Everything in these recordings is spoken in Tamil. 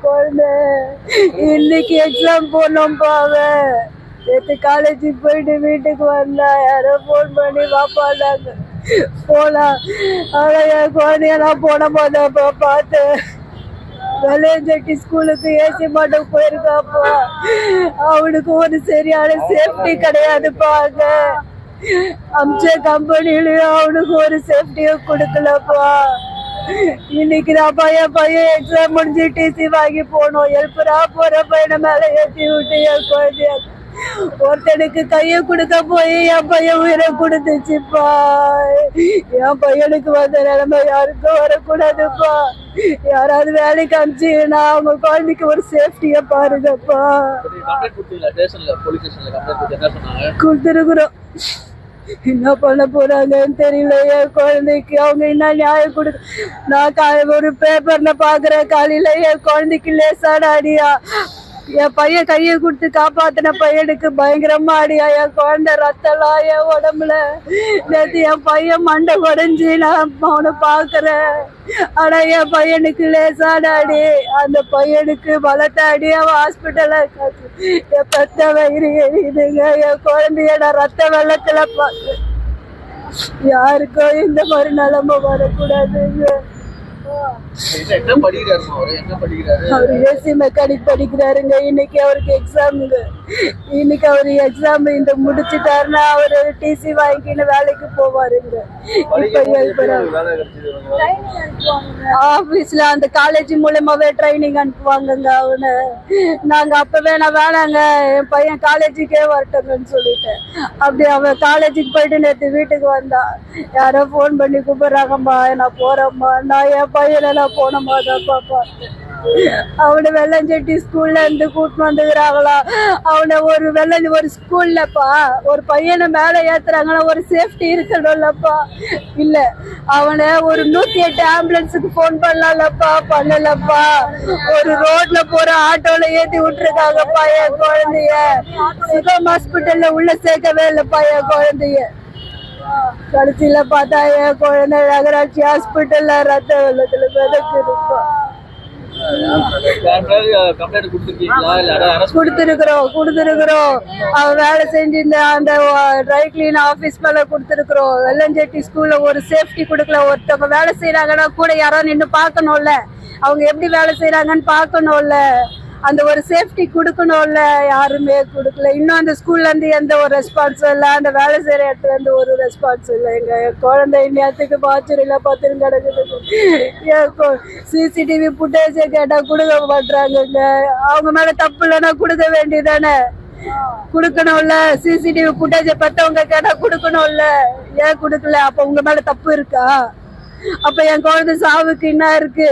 குழந்தை. இன்னைக்கு எக்ஸாம் போனோம்ப்பா. அவன் நேற்று காலேஜுக்கு போயிட்டு வீட்டுக்கு வந்தா யாரோ ஃபோன் பண்ணி வாப்பாண்டாங்க. போலாம். ஆனா என் குழந்தைய நான் போன போதப்பா பார்த்தேன். வெள்ளையஞ்சட்டி ஸ்கூலுக்கு ஏசி மாட்டோம் போயிருக்காப்பா. அவனுக்கு ஒரு சரியான சேஃப்டி கிடையாதுப்பா. அங்க அம்ச கம்பெனிலயும் அவனுக்கு ஒரு சேஃப்டியும் கொடுக்கலப்பா. இன்னைக்கு நான் பையன் எக்ஸாம் முடிஞ்சு டிசி வாங்கி போனோம். எழுப்புறா போற பையனை மேல ஏற்றி விட்டு என் குழந்தைய ஒருத்தனுக்கு கைய கொடுக்க போய் என் பையன் உயிரை கொடுத்துச்சுப்பா. என் பையனுக்கு வந்த நிலைமை யாருக்கும் வரக்கூடாதுப்பா. யாராவது வேலைக்கு அனுப்பிச்சுன்னா அவங்க குழந்தைக்கு ஒரு சேஃப்டிய பாருங்கப்பா. கொடுத்துருக்குறோம். என்ன பண்ண போறாங்கன்னு தெரியல. என் குழந்தைக்கு அவங்க என்ன நியாயம் கொடுக்க. நான் ஒரு பேப்பர்ல பாக்குறேன் காலையில என் குழந்தைக்கு லேசான அடியா. என் பையன் கையை கொடுத்து காப்பாத்தின பையனுக்கு பயங்கரமா அடியா. என் குழந்தை ரத்தலாம் என் உடம்புல. நேற்று என் பையன் மண்டை உடைஞ்சு நான் அவனை பாக்குறேன். ஆனா என் பையனுக்கு லேசான அடி. அந்த பையனுக்கு பலத்த அடி. அவன் ஹாஸ்பிட்டல்ல என் பெத்த வயிறு எரியுதுங்க. என் குழந்தைய நான் ரத்த வெள்ளத்துல பாக்குறேன். யாருக்கும் இந்த மாதிரி நிலைமை வரக்கூடாதுங்க. அவரு ஏசி மெக்கானிக் படிக்கிறாருங்க. இன்னைக்கு அவருக்கு எக்ஸாமுங்க. இன்னைக்கு அவரு எக்ஸாம் இந்த முடிச்சுட்டாருன்னா அவரு டிசி வாங்கின்னு வேலைக்கு போவாருங்க. ஆபீஸ்ல அந்த காலேஜ் மூலமாவே ட்ரைனிங் அனுப்புவாங்கங்க அவனை. நாங்க அப்பவே நான் வேணாங்க என் பையன் காலேஜுக்கே வரட்டுங்கன்னு சொல்லிட்டேன். அப்படி அவன் காலேஜுக்கு போயிட்டு நேற்று வீட்டுக்கு வந்தான். யாரோ போன் பண்ணி கூப்பிடுறாங்கம்மா நான் போறேம்மா. நான் என் பையனை நான் போனோமா தான்ப்பா பார்த்தேன். அவனை வெள்ளஞ்சட்டி ஸ்கூல்ல இருந்து கூட்டிட்டு வந்துக்கிறாங்களா. அவனை ஒரு ஸ்கூல்லப்பா ஒரு பையனை மேல ஏத்துறாங்கன்னா ஒரு சேஃப்டி இருக்கணும்லப்பா. இல்ல அவனை ஒரு 108 ஆம்புலன்ஸுக்கு போன் பண்ணலாம்லப்பா. பண்ணலப்பா. ஒரு ரோட்ல போற ஆட்டோல ஏத்தி விட்டுருக்காங்கப்பா என் குழந்தைய. சுகம் ஹாஸ்பிட்டல்ல உள்ள சேர்க்கவே இல்லப்பா என் குழந்தைய. கடைசியில பார்த்தா என் குழந்தை நகராட்சி ஹாஸ்பிட்டல்ல ரத்த வெள்ளத்துல மிதக்குதுப்பா. கொடுத்துருக்குறோம். அவன் வேலை செஞ்சிருந்த அந்த ட்ரை கிளீன் ஆபீஸ் மேல கொடுத்துருக்குறோம். வெள்ளஞ்செட்டி ஸ்கூல்ல ஒரு சேஃப்டி கொடுக்கல. ஒருத்தவங்க வேலை செய்யறாங்கன்னா கூட யாரோ நின்று பாக்கணும்ல. அவங்க எப்படி வேலை செய்யறாங்கன்னு பாக்கணும்ல. அந்த ஒரு சேஃப்டி கொடுக்கணும்ல. யாருமே கொடுக்கல. இன்னும் அந்த ஸ்கூல்ல இருந்து எந்த ஒரு ரெஸ்பான்ஸும் இல்லை. அந்த வேலை செய்யற இடத்துல இருந்து ஒரு ரெஸ்பான்ஸ் இல்லை. எங்க குழந்தை இன்னத்துக்கு பாய்ச்சல பார்த்துன்னு கிடக்குது. சிசிடிவி புட்டேஜ் கேட்டா கொடுக்க மாட்டாங்க. அவங்க மேல தப்பு இல்லைன்னா கொடுக்க வேண்டியதானே. கொடுக்கணும்ல. சிசிடிவி புட்டேஜ் பெத்தவங்க கேட்டா கொடுக்கணும்ல. ஏன் கொடுக்கல? அப்ப உங்க மேல தப்பு இருக்கா? அப்ப என் குழந்தை சாவுக்கு என்ன இருக்கு?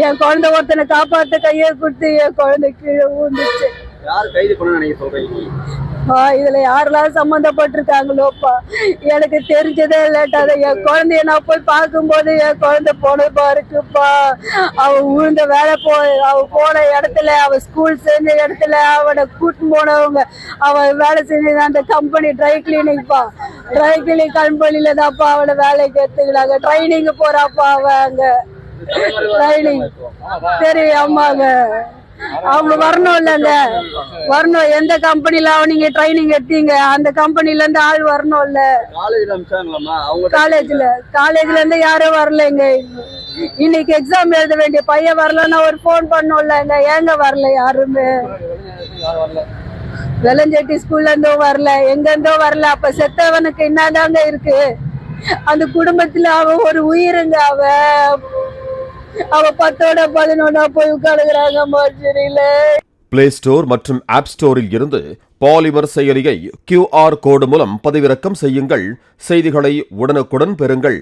என் குழந்தை ஒருத்தனை காப்பாத்த கையை கொடுத்து என் குழந்தை கீழே ஊந்துச்சு. இதுல யாரெல்லாம் சம்பந்தப்பட்டிருக்காங்களோப்பா எனக்கு தெரிஞ்சதே இல்லட்டா. என் குழந்தைய நான் போய் பார்க்கும்போது என் குழந்தை போனப்பா இருக்குப்பா. அவ உழுந்த வேலை அவ போன இடத்துல அவ ஸ்கூல் செஞ்ச இடத்துல அவனை கூட்டின்னு போனவங்க அவ வேலை செஞ்ச அந்த கம்பெனி ட்ரை கிளீனிங்ப்பா. ட்ரை கிளீனிங் கம்பெனில தான்ப்பா அவனை வேலைக்கு எடுத்துக்கிறாங்க. ட்ரைனிங் போறாப்பா அவ அங்க ட்ரைனிங். சரி ஆமாங்க அவங்க வரணும் இல்லங்க. வரணும். எந்த கம்பெனில நீங்க ட்ரைனிங் எடுத்தீங்க அந்த கம்பெனில இருந்து ஆள் வரணும் இல்ல. காலேஜ்ல இருந்து யாரும் வரலங்க. இன்னைக்கு எக்ஸாம் எழுத வேண்டிய பையன் வரலன்னா ஒரு போன் பண்ணோம்லங்க. ஏங்க வரல யாருமே? வெள்ளஞ்செட்டி ஸ்கூல்ல இருந்தும் வரல. எங்க இருந்தோ வரல. அப்ப செத்தவனுக்கு என்னதாங்க இருக்கு? அந்த குடும்பத்துல அவன் ஒரு உயிருங்க. அவ 10ஓட 11 போய் உட்காருகிறாங்க மார்ஜரியில. பிளே ஸ்டோர் மற்றும் ஆப் ஸ்டோரில் இருந்து பாலிமர் செயலியை QR கோடு மூலம் பதிவிறக்கம் செய்யுங்கள். செய்திகளை உடனுக்குடன் பெறுங்கள்.